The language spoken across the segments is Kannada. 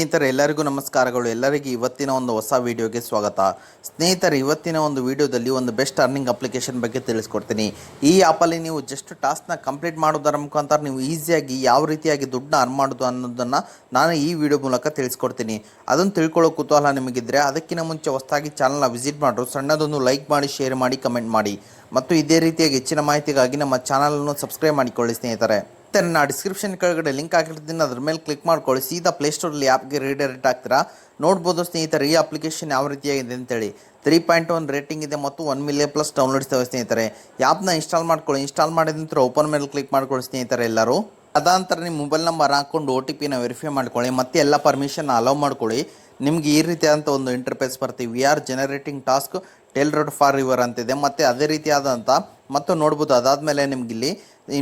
ಸ್ನೇಹಿತರೆ ಎಲ್ಲರಿಗೂ ನಮಸ್ಕಾರಗಳು. ಎಲ್ಲರಿಗೂ ಇವತ್ತಿನ ಒಂದು ಹೊಸ ವಿಡಿಯೋಗೆ ಸ್ವಾಗತ. ಸ್ನೇಹಿತರೆ, ಇವತ್ತಿನ ಒಂದು ವಿಡಿಯೋದಲ್ಲಿ ಒಂದು ಬೆಸ್ಟ್ ಅರ್ನಿಂಗ್ ಅಪ್ಲಿಕೇಶನ್ ಬಗ್ಗೆ ತಿಳಿಸ್ಕೊಡ್ತೀನಿ. ಈ ಆ್ಯಪಲ್ಲಿ ನೀವು ಜಸ್ಟ್ ಟಾಸ್ಕ್ನ ಕಂಪ್ಲೀಟ್ ಮಾಡೋದರ ಮುಖಾಂತರ ನೀವು ಈಸಿಯಾಗಿ ಯಾವ ರೀತಿಯಾಗಿ ದುಡ್ಡನ್ನ ಅರ್ನ್ ಮಾಡೋದು ಅನ್ನೋದನ್ನು ನಾನು ಈ ವಿಡಿಯೋ ಮೂಲಕ ತಿಳಿಸ್ಕೊಡ್ತೀನಿ. ಅದನ್ನು ತಿಳ್ಕೊಳ್ಳೋ ಕುತೂಹಲ ನಿಮಗಿದ್ರೆ ಅದಕ್ಕಿಂತ ಮುಂಚೆ ಹೊಸದಾಗಿ ಚಾನಲ್ನ ವಿಸಿಟ್ ಮಾಡಿದ್ರು ಸಣ್ಣದೊಂದು ಲೈಕ್ ಮಾಡಿ, ಶೇರ್ ಮಾಡಿ, ಕಮೆಂಟ್ ಮಾಡಿ ಮತ್ತು ಇದೇ ರೀತಿಯಾಗಿ ಹೆಚ್ಚಿನ ಮಾಹಿತಿಗಾಗಿ ನಮ್ಮ ಚಾನಲನ್ನು ಸಬ್ಸ್ಕ್ರೈಬ್ ಮಾಡಿಕೊಳ್ಳಿ. ಸ್ನೇಹಿತರೆ, ನಾನು ಡಿಸ್ಕ್ರಿಪ್ಷನ್ ಕೆಳಗಡೆ ಲಿಂಕ್ ಹಾಕಿರ್ತೀನಿ, ಅದ್ರ ಮೇಲೆ ಕ್ಲಿಕ್ ಮಾಡ್ಕೊಳ್ಳಿ. ಸೀದಾ ಪ್ಲೇಸ್ಟೋರಲ್ಲಿ ಆ್ಯಪ್ಗೆ ರೀಡೈರೆಕ್ಟ್ ಆಗ್ತೀರಾ. ನೋಡ್ಬೋದು ಸ್ನೇಹಿತರೆ, ಈ ಅಪ್ಲಿಕೇಶನ್ ಯಾವ ರೀತಿಯಾಗಿದೆ ಅಂತೇಳಿ 3.1 ರೇಟಿಂಗ್ ಇದೆ ಮತ್ತು 1 ಮಿಲಿಯನ್ ಪ್ಲಸ್ ಡೌನ್ಲೋಡ್ಸ್ ಇದ್ದಾವೆ. ಸ್ನೇಹಿತರೆ, ಆ್ಯಪ್ನ ಇನ್ಸ್ಟಾಲ್ ಮಾಡ್ಕೊಳ್ಳಿ. ಇನ್ಸ್ಟಾಲ್ ಮಾಡಿದ ನಂತರ ಓಪನ್ ಮೇಲೆ ಕ್ಲಿಕ್ ಮಾಡ್ಕೊಳ್ಳಿ. ಸ್ನೇಹಿತರೆ, ಎಲ್ಲರೂ ಅದಾಂತರ ನಿಮ್ಮ ಮೊಬೈಲ್ ನಂಬರ್ ಹಾಕ್ಕೊಂಡು OTP ವೆರಿಫೈ ಮಾಡ್ಕೊಳ್ಳಿ ಮತ್ತು ಎಲ್ಲ ಪರ್ಮಿಷನ್ ಅಲೋ ಮಾಡ್ಕೊಳ್ಳಿ. ನಿಮ್ಗೆ ಈ ರೀತಿಯಾದಂಥ ಒಂದು ಇಂಟರ್ಫೇಸ್ ಬರ್ತೀವಿ. We are generating task tailored for your ಅಂತಿದೆ ಮತ್ತು ಅದೇ ರೀತಿಯಾದಂಥ ಮತ್ತು ನೋಡ್ಬೋದು. ಅದಾದಮೇಲೆ ನಿಮ್ಗೆ ಇಲ್ಲಿ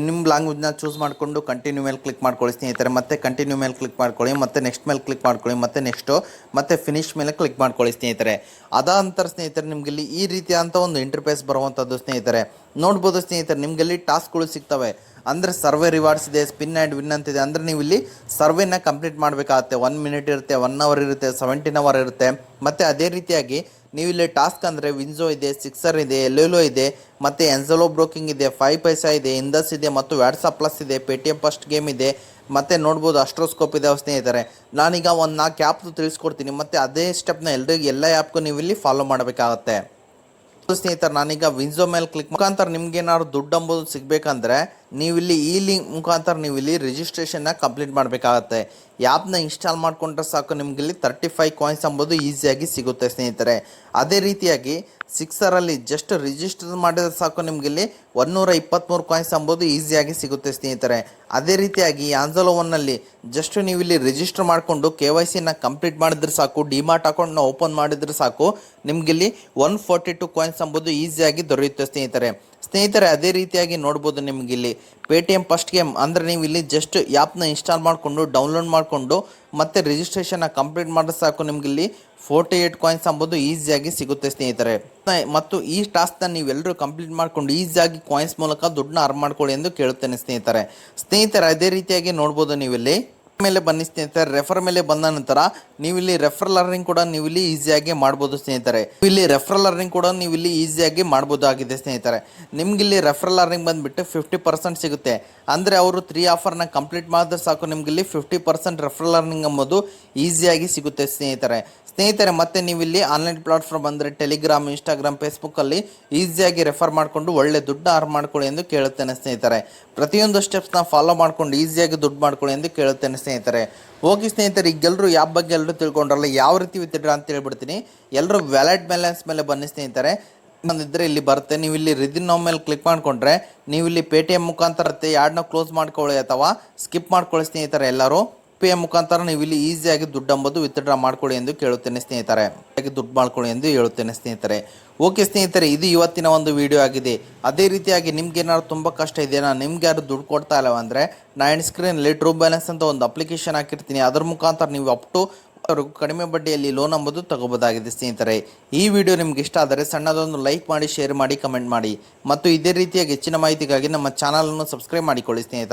ನಿಮ್ಮ ಲ್ಯಾಂಗ್ವೇಜ್ನ ಚೂಸ್ ಮಾಡಿಕೊಂಡು ಕಂಟಿನ್ಯೂ ಮೇಲೆ ಕ್ಲಿಕ್ ಮಾಡ್ಕೊಳ್ಳಿ. ಸ್ನೇಹಿತರೆ, ಮತ್ತೆ ಕಂಟಿನ್ಯೂ ಮೇಲೆ ಕ್ಲಿಕ್ ಮಾಡ್ಕೊಳ್ಳಿ, ಮತ್ತೆ ನೆಕ್ಸ್ಟ್ ಮೇಲೆ ಕ್ಲಿಕ್ ಮಾಡ್ಕೊಳ್ಳಿ, ಮತ್ತೆ ನೆಕ್ಸ್ಟು ಮತ್ತೆ ಫಿನಿಶ್ ಮೇಲೆ ಕ್ಲಿಕ್ ಮಾಡ್ಕೊಳ್ಳಿ. ಸ್ನೇಹಿತರೆ, ಅದಾಂತರ ಸ್ನೇಹಿತರೆ ನಿಮ್ಗೆ ಇಲ್ಲಿ ಈ ರೀತಿಯಾದಂಥ ಒಂದು ಇಂಟರ್ಫೇಸ್ ಬರುವಂಥದ್ದು. ಸ್ನೇಹಿತರೆ, ನೋಡ್ಬೋದು ಸ್ನೇಹಿತರೆ, ನಿಮಗೆಲ್ಲಿ ಟಾಸ್ಕ್ಗಳು ಸಿಗ್ತವೆ. ಅಂದರೆ ಸರ್ವೆ ರಿವಾರ್ಡ್ಸ್ ಇದೆ, ಸ್ಪಿನ್ ಆ್ಯಂಡ್ ವಿನ್ ಅಂತಿದೆ. ಅಂದರೆ ನೀವು ಇಲ್ಲಿ ಸರ್ವೆನ ಕಂಪ್ಲೀಟ್ ಮಾಡಬೇಕಾಗತ್ತೆ. 1 ಮಿನಿಟ್ ಇರುತ್ತೆ, 1 ಅವರ್ ಇರುತ್ತೆ, 17 ಅವರ್ ಇರುತ್ತೆ. ಮತ್ತು ಅದೇ ರೀತಿಯಾಗಿ ನೀವು ಇಲ್ಲಿ ಟಾಸ್ಕ್ ಅಂದರೆ ವಿನ್ಸೋ ಇದೆ, ಸಿಕ್ಸರ್ ಇದೆ, ಎಲ್ಲೆಲ್ಲೋ ಇದೆ, ಮತ್ತು ಎನ್ಸಲೋ ಬ್ರೋಕಿಂಗ್ ಇದೆ, 5 ಪೈಸಾ ಇದೆ, ಇಂದಸ್ ಇದೆ ಮತ್ತು ವಾಟ್ಸಪ್ ಪ್ಲಸ್ ಇದೆ, ಪೇಟಿಎಮ್ ಫಸ್ಟ್ ಗೇಮ್ ಇದೆ, ಮತ್ತು ನೋಡ್ಬೋದು ಅಸ್ಟ್ರೋಸ್ಕೋಪ್ ಇದೆ. ಸ್ನೇಹಿತರೆ, ನಾನೀಗ ಒಂದು 4 ಆ್ಯಪ್ದು ತಿಳಿಸ್ಕೊಡ್ತೀನಿ ಮತ್ತು ಅದೇ ಸ್ಟೆಪ್ನ ಎಲ್ಲ ಆ್ಯಪ್ಗೂ ನೀವು ಇಲ್ಲಿ ಫಾಲೋ ಮಾಡಬೇಕಾಗತ್ತೆ. ಸ್ನೇಹಿತರೆ, ನಾನೀಗ ವಿನ್ಸೋ ಮೇಲೆ ಕ್ಲಿಕ್ ಮುಖಾಂತರ ನಿಮ್ಗೇನಾದ್ರು ದುಡ್ಡು ಅಂಬೋದು ಸಿಗಬೇಕಂದ್ರೆ ನೀವಿಲ್ಲಿ ಈ ಲಿಂಕ್ ಮುಖಾಂತರ ನೀವು ಇಲ್ಲಿ ರಿಜಿಸ್ಟ್ರೇಷನ್ನ ಕಂಪ್ಲೀಟ್ ಮಾಡಬೇಕಾಗತ್ತೆ. ಆ್ಯಪ್ನ ಇನ್ಸ್ಟಾಲ್ ಮಾಡಿಕೊಂಡ್ರೆ ಸಾಕು, ನಿಮಗಿಲ್ಲಿ 35 ಕಾಯಿನ್ಸ್ ಅಂಬೋದು ಈಸಿಯಾಗಿ ಸಿಗುತ್ತೆ. ಸ್ನೇಹಿತರೆ, ಅದೇ ರೀತಿಯಾಗಿ ಸಿಕ್ಸರಲ್ಲಿ ಜಸ್ಟ್ ರಿಜಿಸ್ಟರ್ ಮಾಡಿದ್ರೆ ಸಾಕು, ನಿಮಗಿಲ್ಲಿ 123 ಕಾಯಿನ್ಸ್ ಅಂಬೋದು ಈಸಿಯಾಗಿ ಸಿಗುತ್ತೆ. ಸ್ನೇಹಿತರೆ, ಅದೇ ರೀತಿಯಾಗಿ ಆನ್ಸಲೋ ಒನ್ನಲ್ಲಿ ಜಸ್ಟ್ ನೀವು ಇಲ್ಲಿ ರಿಜಿಸ್ಟರ್ ಮಾಡಿಕೊಂಡು KYCನ ಕಂಪ್ಲೀಟ್ ಮಾಡಿದ್ರೆ ಸಾಕು, ಡಿಮಾರ್ಟ್ ಅಕೌಂಟ್ನ ಓಪನ್ ಮಾಡಿದ್ರೆ ಸಾಕು, ನಿಮಗಿಲ್ಲಿ 142 ಕಾಯಿನ್ಸ್ ಅಂಬೋದು ಈಸಿಯಾಗಿ ದೊರೆಯುತ್ತೆ. ಸ್ನೇಹಿತರೆ, ಅದೇ ರೀತಿಯಾಗಿ ನೋಡ್ಬೋದು ನಿಮಗಿಲ್ಲಿ ಪೇಟಿಎಮ್ ಫಸ್ಟ್ ಗೇಮ್ ಅಂದರೆ ನೀವು ಇಲ್ಲಿ ಜಸ್ಟ್ ಆ್ಯಪ್ನ ಇನ್ಸ್ಟಾಲ್ ಮಾಡಿಕೊಂಡು ಡೌನ್ಲೋಡ್ ಮಾಡಿಕೊಂಡು ಮತ್ತು ರಿಜಿಸ್ಟ್ರೇಷನ್ನ ಕಂಪ್ಲೀಟ್ ಮಾಡಿದ್ರೆ ಸಾಕು, ನಿಮಗಿಲ್ಲಿ 48 ಕಾಯಿನ್ಸ್ ಅಂಬೋದು ಈಸಿಯಾಗಿ ಸಿಗುತ್ತೆ. ಸ್ನೇಹಿತರೆ, ಮತ್ತು ಈ ಟಾಸ್ಕ್ನ ನೀವೆಲ್ಲರೂ ಕಂಪ್ಲೀಟ್ ಮಾಡಿಕೊಂಡು ಈಸಿಯಾಗಿ ಕಾಯಿನ್ಸ್ ಮೂಲಕ ದುಡ್ಡನ್ನ ಅರ್ನ್ ಮಾಡ್ಕೊಳ್ಳಿ ಎಂದು ಕೇಳುತ್ತೇನೆ. ಸ್ನೇಹಿತರೆ, ಅದೇ ರೀತಿಯಾಗಿ ನೋಡ್ಬೋದು ನೀವಿಲ್ಲಿ ಮೇಲೆ ಬನ್ನಿ. ಸ್ನೇಹಿತರೆ, ರೆಫರ್ ಮೇಲೆ ಬಂದ ನಂತರ ನೀವಿಲ್ಲಿ ರೆಫರಲ್ ಅರ್ನಿಂಗ್ ಕೂಡ ನೀವಿಲ್ಲಿ ಈಸಿಯಾಗಿ ಮಾಡ್ಬೋದು. ಸ್ನೇಹಿತರೆ, ಇಲ್ಲಿ ರೆಫರಲ್ ಅರ್ನಿಂಗ್ ಕೂಡ ನೀವಿಲ್ಲಿ ಈಸಿಯಾಗಿ ಮಾಡ್ಬೋದಾಗಿದೆ. ಸ್ನೇಹಿತರೆ, ನಿಮ್ಗಿಲ್ಲಿ ರೆಫರಲ್ ಅರ್ನಿಂಗ್ ಬಂದುಬಿಟ್ಟು 50% ಸಿಗುತ್ತೆ. ಅಂದರೆ ಅವರು 3 ಆಫರ್ನ ಕಂಪ್ಲೀಟ್ ಮಾಡಿದ್ರೆ ಸಾಕು, ನಿಮಗಿಲ್ಲಿ 50% ರೆಫರಲ್ ಅರ್ನಿಂಗ್ ಎಂಬುದು ಈಸಿಯಾಗಿ ಸಿಗುತ್ತೆ. ಸ್ನೇಹಿತರೆ, ಮತ್ತೆ ನೀವಿಲ್ಲಿ ಆನ್ಲೈನ್ ಪ್ಲಾಟ್ಫಾರ್ಮ್ ಅಂದರೆ ಟೆಲಿಗ್ರಾಮ್, ಇನ್ಸ್ಟಾಗ್ರಾಮ್, ಫೇಸ್ಬುಕ್ಕಲ್ಲಿ ಈಸಿಯಾಗಿ ರೆಫರ್ ಮಾಡಿಕೊಂಡು ಒಳ್ಳೆ ದುಡ್ಡು ಅರ್ನ್ ಮಾಡ್ಕೊಳ್ಳಿ ಎಂದು ಕೇಳುತ್ತೇನೆ. ಸ್ನೇಹಿತರೆ, ಪ್ರತಿಯೊಂದು ಸ್ಟೆಪ್ಸ್ನ ಫಾಲೋ ಮಾಡ್ಕೊಂಡು ಈಸಿಯಾಗಿ ದುಡ್ಡು ಮಾಡ್ಕೊಳ್ಳಿ ಎಂದು ಕೇಳುತ್ತೇನೆ. ಸ್ನೇಹಿತರೆ, ಓಕೆ ಸ್ನೇಹಿತರೆ, ಈಗೆಲ್ಲರೂ ಯಾವ ಬಗ್ಗೆ ಎಲ್ಲರೂ ತಿಳ್ಕೊಂಡ್ರಲ್ಲ, ಯಾವ ರೀತಿ ವಿತ್ಡ್ರಾ ಅಂತ ಹೇಳ್ಬಿಡ್ತೀನಿ. ಎಲ್ಲರೂ ವ್ಯಾಲೆಟ್ ಬ್ಯಾಲೆನ್ಸ್ ಮೇಲೆ ಬನ್ನಿ. ಸ್ನೇಹಿತರೆ, ಬಂದಿದ್ದರೆ ಇಲ್ಲಿ ಬರುತ್ತೆ. ನೀವು ಇಲ್ಲಿ ರಿದಿನ್ ನೋ ಮೇಲೆ ಕ್ಲಿಕ್ ಮಾಡಿಕೊಂಡ್ರೆ ನೀವು ಇಲ್ಲಿ ಪೇಟಿಎಮ್ ಮುಖಾಂತರ ಯಾರ್ಡ್ನ ಕ್ಲೋಸ್ ಮಾಡ್ಕೊಳ್ಳಿ ಅಥವಾ ಸ್ಕಿಪ್ ಮಾಡ್ಕೊಳ್ಳಿ. ಸ್ನೇಹಿತರೆ, ಎಲ್ಲರೂ ಪೇಟಿಎಮ್ ಮುಖಾಂತರ ನೀವು ಇಲ್ಲಿ ಈಸಿಯಾಗಿ ದುಡ್ಡು ಅಂಬೋದು ವಿತ್ಡ್ರಾ ಮಾಡ್ಕೊಳ್ಳಿ ಎಂದು ಕೇಳುತ್ತೇನೆ. ಸ್ನೇಹಿತರೆ, ದುಡ್ಡು ಮಾಡ್ಕೊಳ್ಳಿ ಎಂದು ಹೇಳುತ್ತೇನೆ. ಸ್ನೇಹಿತರೆ, ಓಕೆ ಸ್ನೇಹಿತರೆ, ಇದು ಇವತ್ತಿನ ಒಂದು ವಿಡಿಯೋ ಆಗಿದೆ. ಅದೇ ರೀತಿಯಾಗಿ ನಿಮ್ಗೆ ಏನಾದ್ರು ತುಂಬ ಕಷ್ಟ ಇದೆಯಾ, ನಿಮ್ಗೆ ಯಾರು ದುಡ್ಡು ಕೊಡ್ತಾ ಇಲ್ಲ ಅಂದರೆ ನಾನು ಸ್ಕ್ರೀನಲ್ಲಿ ಟ್ರೂ ಬ್ಯಾಲೆನ್ಸ್ ಅಂತ ಒಂದು ಅಪ್ಲಿಕೇಶನ್ ಹಾಕಿರ್ತೀನಿ. ಅದರ ಮುಖಾಂತರ ನೀವು ಅಪ್ ಟು ಕಡಿಮೆ ಬಡ್ಡಿಯಲ್ಲಿ ಲೋನ್ ಅಂಬೋದು ತಗೋಬೋದಾಗಿದೆ. ಸ್ನೇಹಿತರೆ, ಈ ವಿಡಿಯೋ ನಿಮ್ಗೆ ಇಷ್ಟ ಆದರೆ ಸಣ್ಣದೊಂದು ಲೈಕ್ ಮಾಡಿ, ಶೇರ್ ಮಾಡಿ, ಕಮೆಂಟ್ ಮಾಡಿ ಮತ್ತು ಇದೇ ರೀತಿಯಾಗಿ ಹೆಚ್ಚಿನ ಮಾಹಿತಿಗಾಗಿ ನಮ್ಮ ಚಾನಲನ್ನು ಸಬ್ಸ್ಕ್ರೈಬ್ ಮಾಡಿಕೊಳ್ಳಿ. ಸ್ನೇಹಿತರೆ.